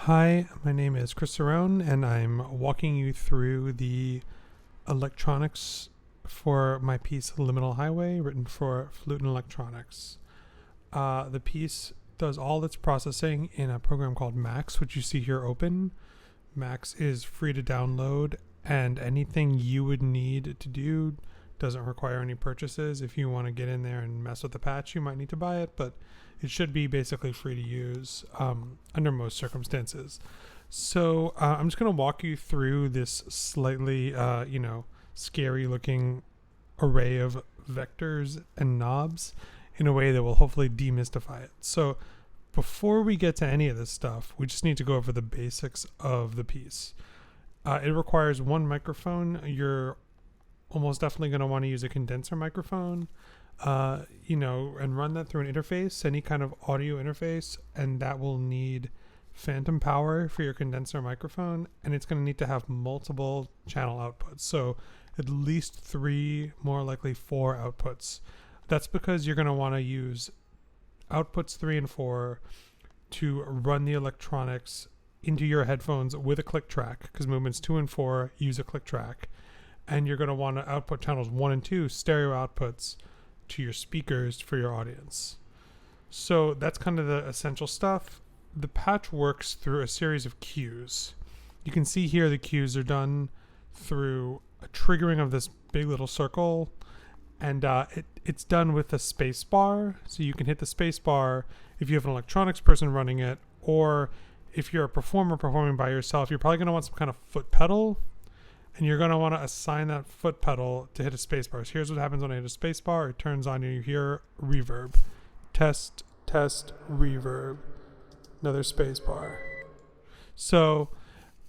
Hi, my name is Chris Cerrone, and I'm walking you through the electronics for my piece Liminal Highway, written for Flute and Electronics. The piece does all its processing in a program called Max, which you see here open. Max is free to download, and anything you would need to do doesn't require any purchases. If you want to get in there and mess with the patch, you might need to buy it, but it should be basically free to use under most circumstances. So I'm just going to walk you through this slightly, scary looking array of vectors and knobs in a way that will hopefully demystify it. So before we get to any of this stuff, we just need to go over the basics of the piece. It requires one microphone. You're almost definitely going to want to use a condenser microphone, and run that through an interface, any kind of audio interface, and that will need phantom power for your condenser microphone, and it's going to need to have multiple channel outputs. So at least 3, more likely 4 outputs. That's because you're going to want to use outputs 3 and 4 to run the electronics into your headphones with a click track, because movements 2 and 4 use a click track. And you're going to want to output channels 1 and 2 stereo outputs to your speakers for your audience. So that's kind of the essential stuff. The patch works through a series of cues. You can see here the cues are done through a triggering of this big little circle, and it's done with a space bar. So you can hit the space bar if you have an electronics person running it, or if you're a performer performing by yourself, you're probably going to want some kind of foot pedal, and you're going to want to assign that foot pedal to hit a space bar. So here's what happens when I hit a space bar. It turns on and you hear reverb. Test, reverb. Another space bar. So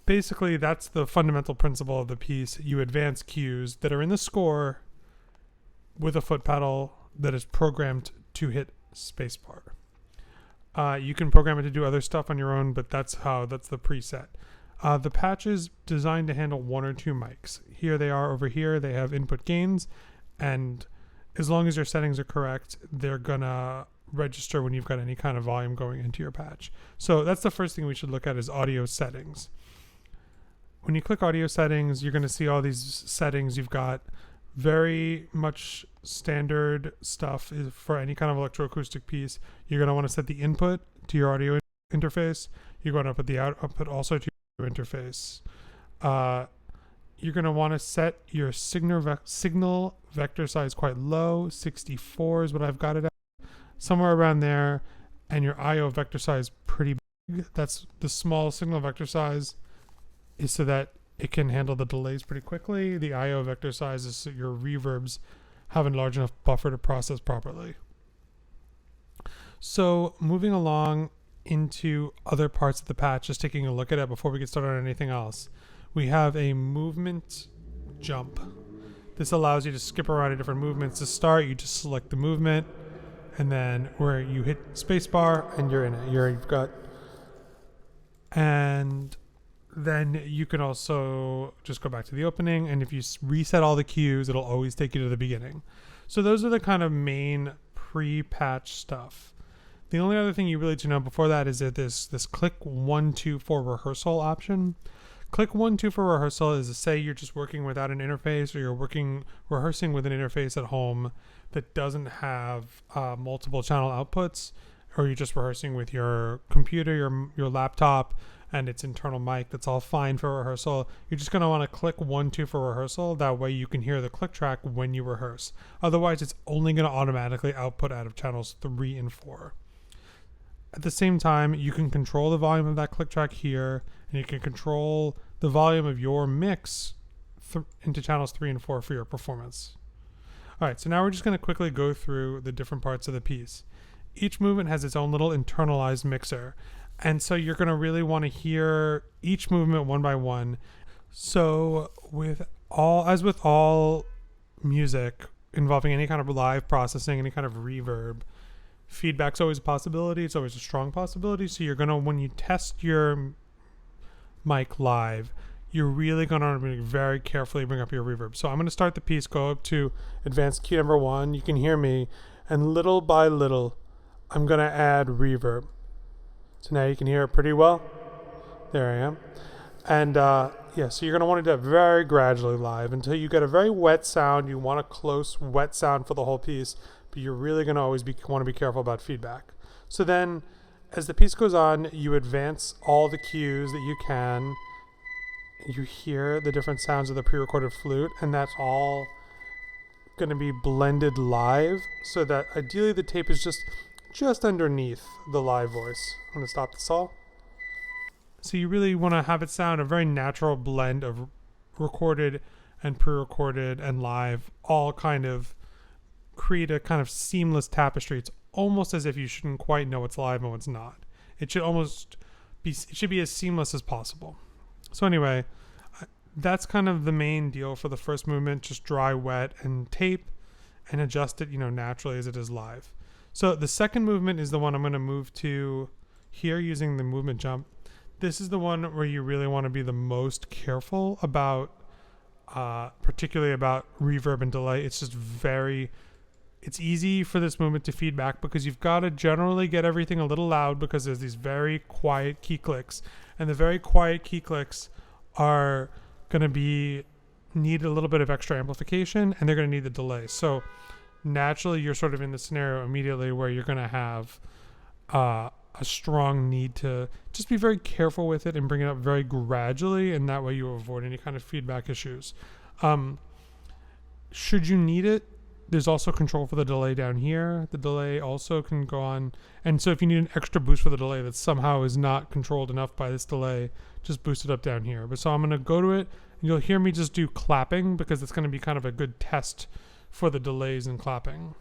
basically that's the fundamental principle of the piece. You advance cues that are in the score with a foot pedal that is programmed to hit space bar. You can program it to do other stuff on your own, but that's the preset. The patch is designed to handle 1 or 2 mics. Here they are over here. They have input gains, and as long as your settings are correct, they're gonna register when you've got any kind of volume going into your patch. So that's the first thing we should look at is audio settings. When you click audio settings, you're gonna see all these settings. You've got very much standard stuff for any kind of electroacoustic piece. You're gonna want to set the input to your audio interface. You're going to put the output also to interface. You're going to want to set your signal vector size quite low. 64 is what I've got it at, somewhere around there, and your IO vector size pretty big. That's the small signal vector size is so that it can handle the delays pretty quickly. The IO vector size is so your reverbs have a large enough buffer to process properly. So moving along into other parts of the patch, just taking a look at it before we get started on anything else. We have a movement jump. This allows you to skip around to different movements. To start, you just select the movement, and then where you hit spacebar and you're in it. And then you can also just go back to the opening, and if you reset all the cues, it'll always take you to the beginning. So those are the kind of main pre-patch stuff. The only other thing you really need to know before that is that this click 1, 2 for rehearsal option. Click 1, 2 for rehearsal is to say you're just working without an interface, or you're rehearsing with an interface at home that doesn't have multiple channel outputs, or you're just rehearsing with your computer, your laptop, and its internal mic. That's all fine for rehearsal. You're just going to want to click 1, 2 for rehearsal. That way you can hear the click track when you rehearse. Otherwise, it's only going to automatically output out of channels 3 and 4. At the same time, you can control the volume of that click track here, and you can control the volume of your mix into channels 3 and 4 for your performance. All right, so now we're just going to quickly go through the different parts of the piece. Each movement has its own little internalized mixer, and so you're going to really want to hear each movement one by one. So as with all music involving any kind of live processing, any kind of reverb, feedback's always a possibility. It's always a strong possibility. So you're going to, when you test your mic live, you're really going to very carefully bring up your reverb. So I'm going to start the piece, go up to advanced cue number 1. You can hear me, and little by little, I'm going to add reverb. So now you can hear it pretty well. There I am. And yeah, so you're going to want to do it very gradually live until you get a very wet sound. You want a close, wet sound for the whole piece, but you're really going to always want to be careful about feedback. So then, as the piece goes on, you advance all the cues that you can. You hear the different sounds of the pre-recorded flute, and that's all going to be blended live, so that ideally the tape is just underneath the live voice. I'm going to stop this all. So you really want to have it sound a very natural blend of recorded and pre-recorded and live, all kind of create a kind of seamless tapestry. It's almost as if you shouldn't quite know what's live and what's not. It should be as seamless as possible. So anyway, that's kind of the main deal for the first movement. Just dry, wet, and tape, and adjust it, naturally as it is live. So the second movement is the one I'm going to move to here using the movement jump. This is the one where you really want to be the most careful about, particularly about reverb and delay. It's easy for this movement to feedback because you've got to generally get everything a little loud because there's these very quiet key clicks, and the very quiet key clicks are going to need a little bit of extra amplification, and they're going to need the delay. So naturally you're sort of in the scenario immediately where you're going to have a strong need to just be very careful with it and bring it up very gradually, and that way you avoid any kind of feedback issues. Should you need it, there's also control for the delay down here. The delay also can go on, and so if you need an extra boost for the delay that somehow is not controlled enough by this delay, just boost it up down here. But so I'm going to go to it, and you'll hear me just do clapping because it's going to be kind of a good test for the delays and clapping.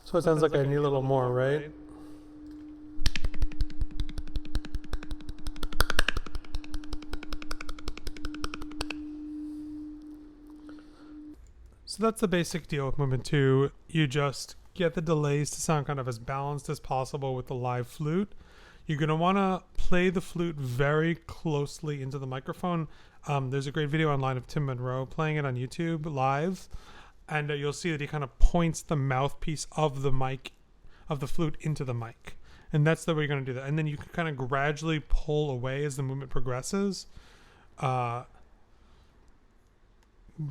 So it sounds like I need a little more, right? So that's the basic deal with movement 2. You just get the delays to sound kind of as balanced as possible with the live flute. You're going to want to play the flute very closely into the microphone. There's a great video online of Tim Monroe playing it on YouTube live. And you'll see that he kind of points the mouthpiece of the mic, of the flute, into the mic. And that's the way you're going to do that. And then you can kind of gradually pull away as the movement progresses.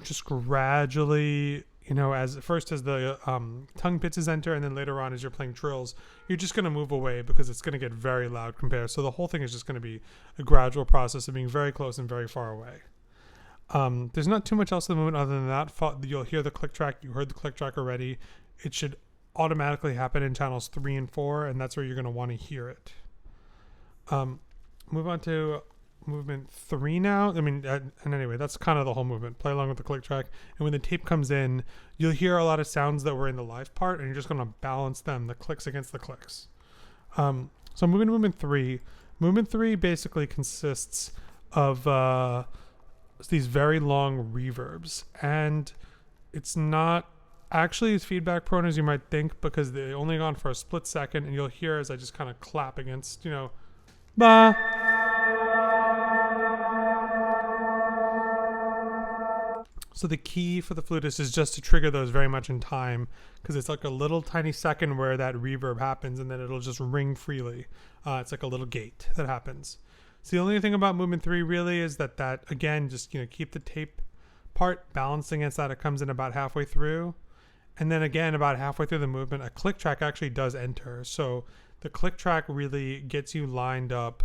Just gradually, as the tongue pitches enter, and then later on as you're playing trills, you're just going to move away because it's going to get very loud compared. So the whole thing is just going to be a gradual process of being very close and very far away. There's not too much else in the movement other than that. You'll hear the click track. You heard the click track already. It should automatically happen in channels 3 and 4, and that's where you're going to want to hear it. Move on to movement 3 now. And anyway, that's kind of the whole movement. Play along with the click track, and when the tape comes in, you'll hear a lot of sounds that were in the live part, and you're just going to balance them, the clicks against the clicks. So moving to movement 3. Movement 3 basically consists of these very long reverbs, and it's not actually as feedback prone as you might think because they only go on for a split second, and you'll hear as I just kind of clap against, bah. So the key for the flutist is just to trigger those very much in time, because it's like a little tiny second where that reverb happens, and then it'll just ring freely. It's like a little gate that happens. So the only thing about movement 3 really is that again, just keep the tape part balanced against that. It comes in about halfway through, and then again about halfway through the movement, a click track actually does enter. So the click track really gets you lined up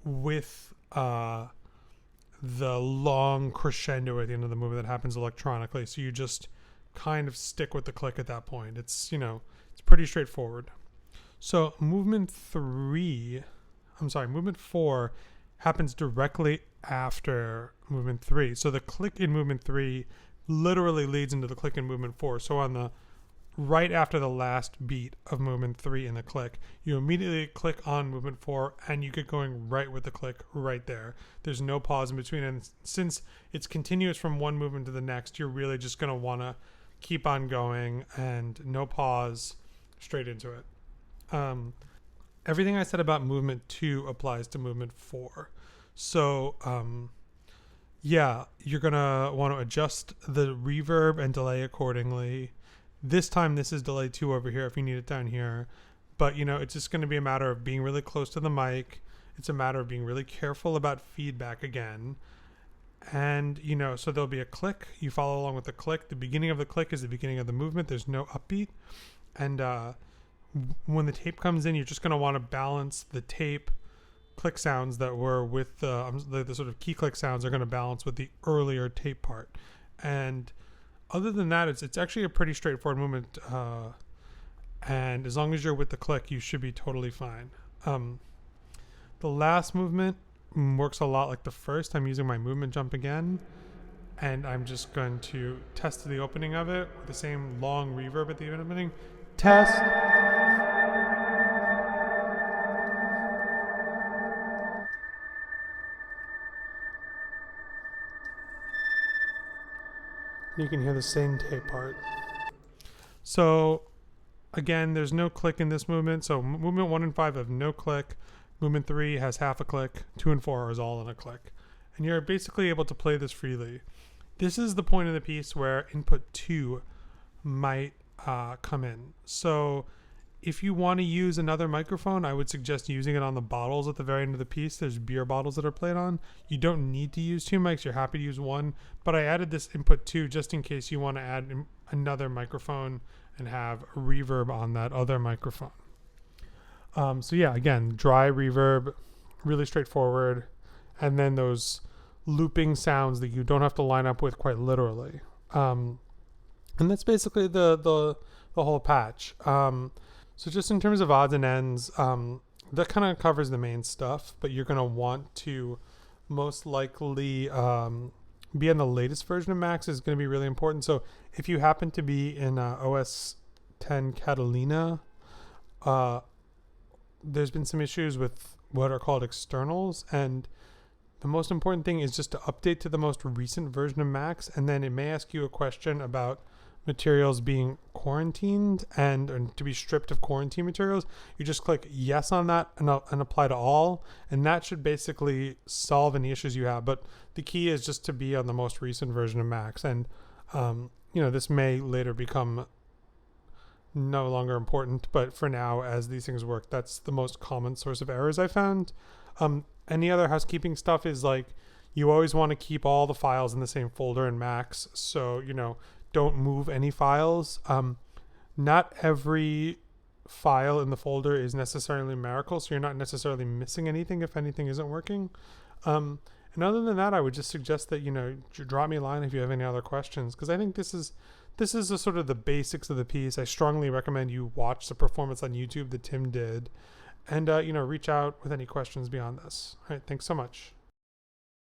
with the long crescendo at the end of the movement that happens electronically. So you just kind of stick with the click at that point. It's it's pretty straightforward. So movement 4 happens directly after movement 3. So the click in movement 3 literally leads into the click in movement 4. So on the right after the last beat of movement 3 in the click, you immediately click on movement 4, and you get going right with the click right there. There's no pause in between, and since it's continuous from one movement to the next, you're really just going to want to keep on going and no pause, straight into it. Everything I said about movement 2 applies to movement 4. So Yeah, you're gonna want to adjust the reverb and delay accordingly. This time, this is delay 2 over here if you need it down here. But, it's just going to be a matter of being really close to the mic. It's a matter of being really careful about feedback again. And, so there'll be a click. You follow along with the click. The beginning of the click is the beginning of the movement. There's no upbeat. And when the tape comes in, you're just going to want to balance the tape click sounds that were with the sort of key click sounds are going to balance with the earlier tape part. And other than that, it's actually a pretty straightforward movement. And as long as you're with the click, you should be totally fine. The last movement works a lot like the first. I'm using my movement jump again, and I'm just going to test the opening of it with the same long reverb at the opening. Test. You can hear the same tape part. So again, there's no click in this movement. So movement 1 and 5 have no click. Movement 3 has half a click. 2 and 4 is all in a click. And you're basically able to play this freely. This is the point of the piece where input 2 might come in. So if you want to use another microphone, I would suggest using it on the bottles at the very end of the piece. There's beer bottles that are played on. You don't need to use 2 mics. You're happy to use 1. But I added this input 2 just in case you want to add another microphone and have a reverb on that other microphone. So yeah, again, dry reverb, really straightforward. And then those looping sounds that you don't have to line up with quite literally. And that's basically the whole patch. So just in terms of odds and ends, that kind of covers the main stuff, but you're going to want to most likely be on the latest version of Max is going to be really important. So if you happen to be in OS 10 Catalina, there's been some issues with what are called externals, and the most important thing is just to update to the most recent version of Max, and then it may ask you a question about materials being quarantined and to be stripped of quarantine materials. You just click yes on that and apply to all, and that should basically solve any issues you have. But the key is just to be on the most recent version of Max, and this may later become no longer important, but for now, as these things work, that's the most common source of errors I found. Any other housekeeping stuff is like you always want to keep all the files in the same folder in Max, so don't move any files. Not every file in the folder is necessarily numerical, so you're not necessarily missing anything if anything isn't working. And other than that, I would just suggest that drop me a line if you have any other questions, because I think this is the sort of the basics of the piece. I strongly recommend you watch the performance on YouTube that Tim did, and reach out with any questions beyond this. All right, thanks so much.